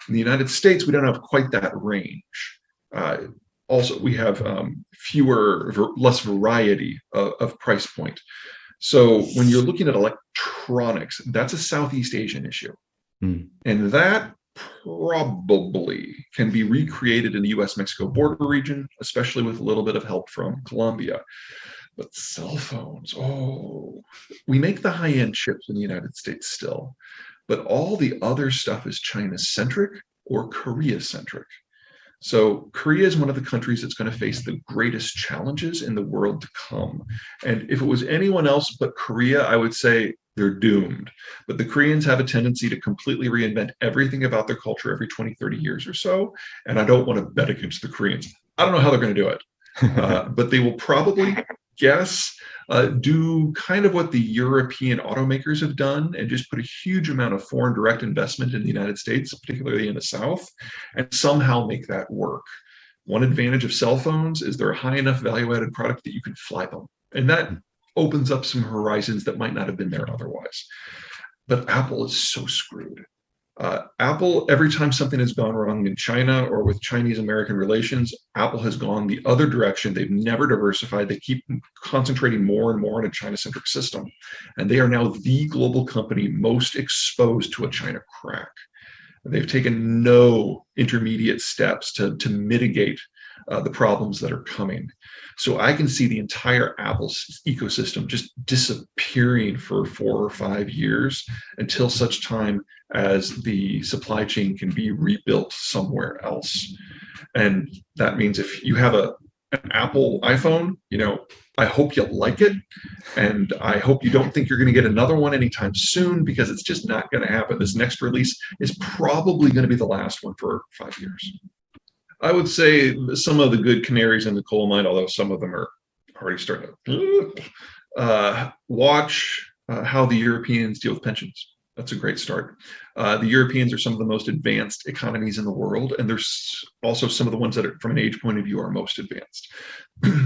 In the United States, we don't have quite that range. Also, we have less variety of price point. So when you're looking at electronics, that's a Southeast Asian issue. Mm. And that probably can be recreated in the US-Mexico border region, especially with a little bit of help from Colombia. But cell phones, oh, we make the high-end chips in the United States still, but all the other stuff is China-centric or Korea-centric. So Korea is one of the countries that's going to face the greatest challenges in the world to come. And if it was anyone else but Korea, I would say they're doomed. But the Koreans have a tendency to completely reinvent everything about their culture every 20, 30 years or so. And I don't want to bet against the Koreans. I don't know how they're going to do it. But they will probably do kind of what the European automakers have done and just put a huge amount of foreign direct investment in the United States, particularly in the South, and somehow make that work. One advantage of cell phones is they're a high enough value-added product that you can fly them. And that opens up some horizons that might not have been there otherwise. But Apple is so screwed. Apple, every time something has gone wrong in China or with Chinese-American relations, Apple has gone the other direction. They've never diversified. They keep concentrating more and more on a China-centric system. And they are now the global company most exposed to a China crack. They've taken no intermediate steps to mitigate the problems that are coming. So I can see the entire Apple ecosystem just disappearing for 4 or 5 years until such time as the supply chain can be rebuilt somewhere else. And that means if you have an Apple iPhone, I hope you like it. And I hope you don't think you're going to get another one anytime soon, because it's just not going to happen. This next release is probably going to be the last one for 5 years. I would say some of the good canaries in the coal mine, although some of them are already starting to watch how the Europeans deal with pensions. That's a great start. The Europeans are some of the most advanced economies in the world, and there's also some of the ones that are, from an age point of view, are most advanced.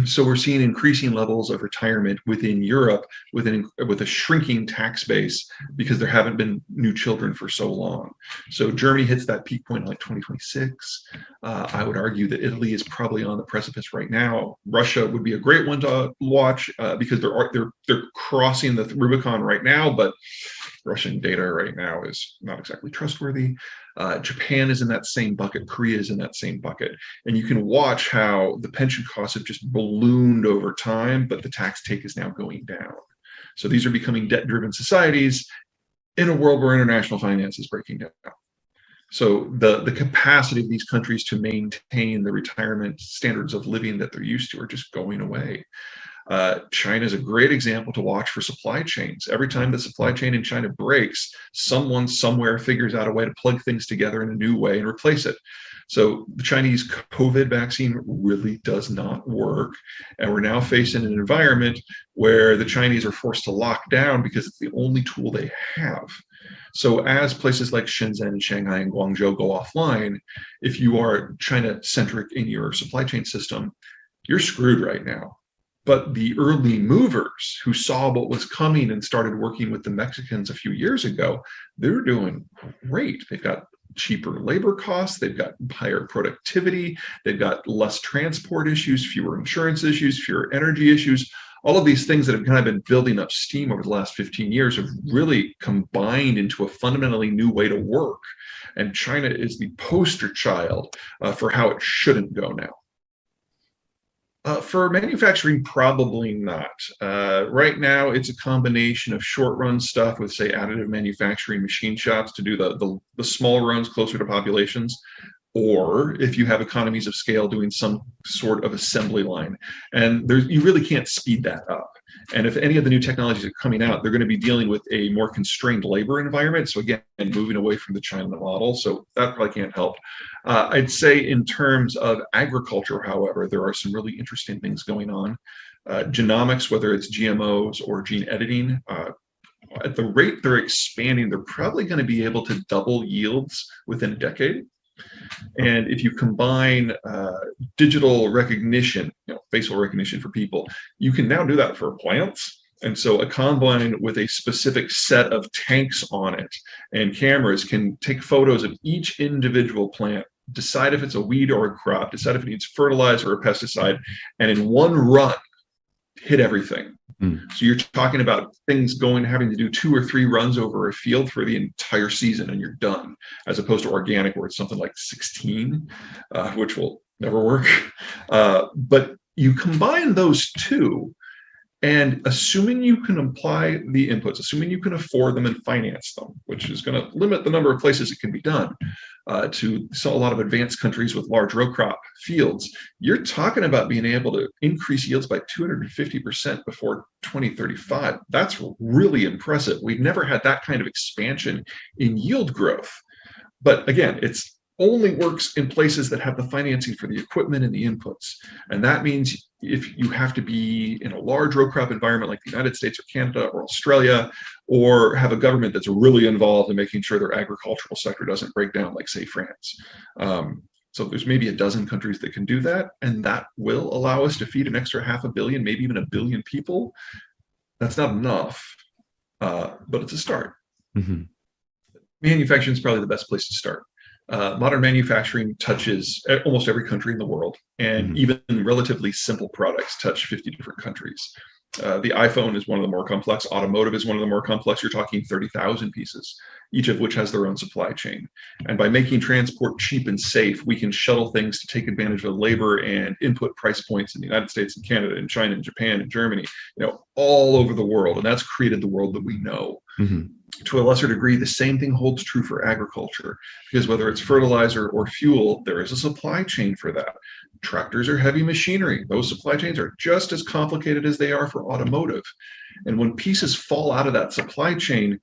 So we're seeing increasing levels of retirement within Europe with a shrinking tax base because there haven't been new children for so long. So Germany hits that peak point in like 2026. I would argue that Italy is probably on the precipice right now. Russia would be a great one to watch because they're crossing the Rubicon right now, but Russian data right now is not exactly trustworthy. Japan is in that same bucket. Korea is in that same bucket. And you can watch how the pension costs have just ballooned over time, but the tax take is now going down. So these are becoming debt-driven societies in a world where international finance is breaking down. So the capacity of these countries to maintain the retirement standards of living that they're used to are just going away. China is a great example to watch for supply chains. Every time the supply chain in China breaks, someone somewhere figures out a way to plug things together in a new way and replace it. So the Chinese COVID vaccine really does not work. And we're now facing an environment where the Chinese are forced to lock down because it's the only tool they have. So as places like Shenzhen, Shanghai, and Guangzhou go offline, if you are China-centric in your supply chain system, you're screwed right now. But the early movers who saw what was coming and started working with the Mexicans a few years ago, they're doing great. They've got cheaper labor costs, they've got higher productivity, they've got less transport issues, fewer insurance issues, fewer energy issues. All of these things that have kind of been building up steam over the last 15 years have really combined into a fundamentally new way to work. And China is the poster child for how it shouldn't go now. For manufacturing, probably not. Right now, it's a combination of short-run stuff with, say, additive manufacturing machine shops to do the small runs closer to populations, or if you have economies of scale, doing some sort of assembly line. And you really can't speed that up. And if any of the new technologies are coming out, they're going to be dealing with a more constrained labor environment. So again, moving away from the China model. So that probably can't help. I'd say in terms of agriculture, however, there are some really interesting things going on. Genomics, whether it's GMOs or gene editing, at the rate they're expanding, they're probably going to be able to double yields within a decade. And if you combine digital recognition, facial recognition for people, you can now do that for plants. And so a combine with a specific set of tanks on it and cameras can take photos of each individual plant, decide if it's a weed or a crop, decide if it needs fertilizer or pesticide, and in one run, hit everything. So you're talking about things having to do 2 or 3 runs over a field for the entire season and you're done, as opposed to organic where it's something like 16, which will never work. But you combine those two, and assuming you can apply the inputs, assuming you can afford them and finance them, which is going to limit the number of places it can be done to a lot of advanced countries with large row crop fields, you're talking about being able to increase yields by 250% before 2035. That's really impressive. We've never had that kind of expansion in yield growth. But again, it's only works in places that have the financing for the equipment and the inputs. And that means if you have to be in a large row crop environment like the United States or Canada or Australia, or have a government that's really involved in making sure their agricultural sector doesn't break down, like say France. So there's maybe a dozen countries that can do that, and that will allow us to feed an extra 500 million, maybe even 1 billion people. That's not enough, but it's a start. Mm-hmm. Manufacturing is probably the best place to start. Modern manufacturing touches almost every country in the world, and even relatively simple products touch 50 different countries. The iPhone is one of the more complex. Automotive is one of the more complex. You're talking 30,000 pieces, each of which has their own supply chain. And by making transport cheap and safe, we can shuttle things to take advantage of labor and input price points in the United States and Canada and China and Japan and Germany, all over the world. And that's created the world that we know. Mm-hmm. To a lesser degree, the same thing holds true for agriculture, because whether it's fertilizer or fuel, there is a supply chain for that. Tractors are heavy machinery. Those supply chains are just as complicated as they are for automotive. And when pieces fall out of that supply chain,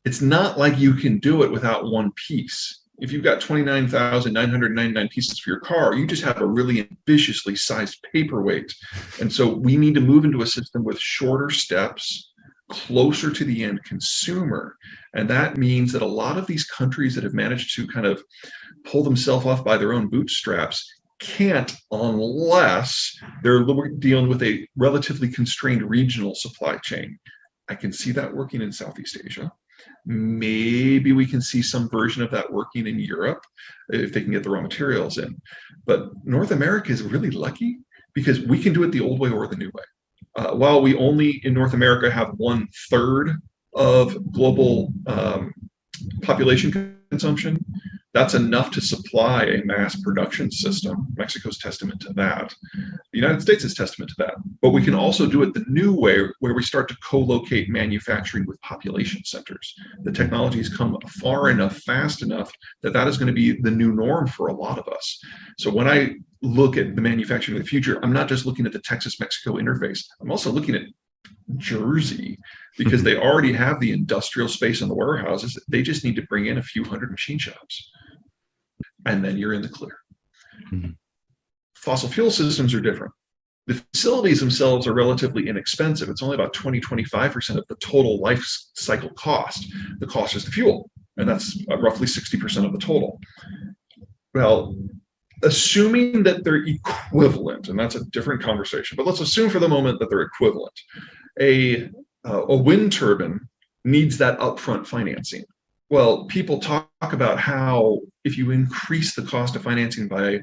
it's not like you can do it without one piece. If you've got 29,999 pieces for your car, you just have a really ambitiously sized paperweight. And so we need to move into a system with shorter steps, closer to the end consumer. And that means that a lot of these countries that have managed to kind of pull themselves off by their own bootstraps can't, unless they're dealing with a relatively constrained regional supply chain. I can see that working in Southeast Asia. Maybe we can see some version of that working in Europe if they can get the raw materials in. But North America is really lucky because we can do it the old way or the new way. While we only in North America have 1/3 of global population consumption, that's enough to supply a mass production system. Mexico's testament to that. The United States is testament to that. But we can also do it the new way, where we start to co-locate manufacturing with population centers. The technology has come far enough, fast enough, that is going to be the new norm for a lot of us. So when I look at the manufacturing of the future, I'm not just looking at the Texas-Mexico interface. I'm also looking at Jersey, because they already have the industrial space in the warehouses. They just need to bring in a few hundred machine shops, and then you're in the clear. Mm-hmm. Fossil fuel systems are different. The facilities themselves are relatively inexpensive. It's only about 20-25% of the total life cycle cost. The cost is the fuel, and that's roughly 60% of the total. Well, assuming that they're equivalent, and that's a different conversation, but let's assume for the moment that they're equivalent. A wind turbine needs that upfront financing. Well, people talk about how if you increase the cost of financing by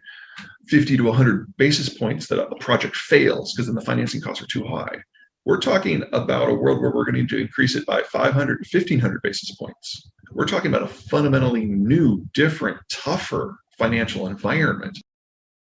50 to 100 basis points, that a project fails because then the financing costs are too high. We're talking about a world where we're going to increase it by 500 to 1,500 basis points. We're talking about a fundamentally new, different, tougher financial environment.